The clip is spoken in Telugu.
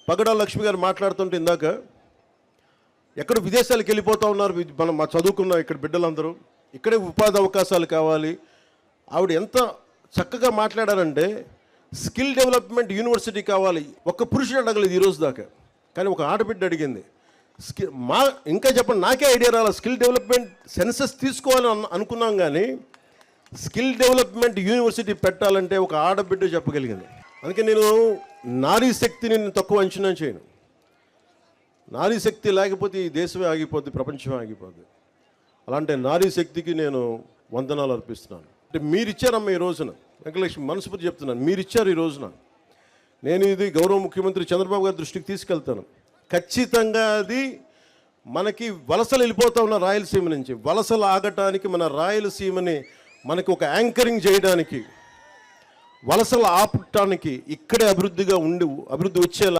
పగడాల లక్ష్మి గారు మాట్లాడుతుంటే ఇందాక ఎక్కడ విదేశాలకు వెళ్ళిపోతూ ఉన్నారు మనం మా చదువుకున్న ఇక్కడ బిడ్డలందరూ, ఇక్కడే ఉపాధి అవకాశాలు కావాలి. ఆవిడ ఎంత చక్కగా మాట్లాడారంటే స్కిల్ డెవలప్మెంట్ యూనివర్సిటీ కావాలి. ఒక్క పురుషుడు అడగలేదు ఈరోజు దాకా, కానీ ఒక ఆడబిడ్డ అడిగింది. ఇంకా చెప్పండి, నాకే ఐడియా రాలేదు. స్కిల్ డెవలప్మెంట్ సెన్సస్ తీసుకోవాలని అనుకున్నాం, కానీ స్కిల్ డెవలప్మెంట్ యూనివర్సిటీ పెట్టాలంటే ఒక ఆడబిడ్డ చెప్పగలిగింది. అందుకే నేను నారీ శక్తిని తక్కువ అంచనా చేయను. నారీ శక్తి లేకపోతే ఈ దేశమే ఆగిపోద్ది, ప్రపంచమే ఆగిపోద్ది. అలాంటి నారీ శక్తికి నేను వందనాలు అర్పిస్తున్నాను. అంటే మీరు ఇచ్చారమ్మ ఈ రోజున, వెంకటలక్ష్మి మనస్ఫూర్తి చెప్తున్నాను, మీరు ఇచ్చారు ఈ రోజున. నేను ఇది గౌరవ ముఖ్యమంత్రి చంద్రబాబు గారి దృష్టికి తీసుకెళ్తాను. ఖచ్చితంగా అది మనకి వలసలు వెళ్ళిపోతా ఉన్న రాయలసీమ నుంచి వలసలు ఆగటానికి, మన రాయలసీమని మనకి ఒక యాంకరింగ్ చేయడానికి, వలసలు ఆపటానికి, ఇక్కడే అభివృద్ధి వచ్చేలా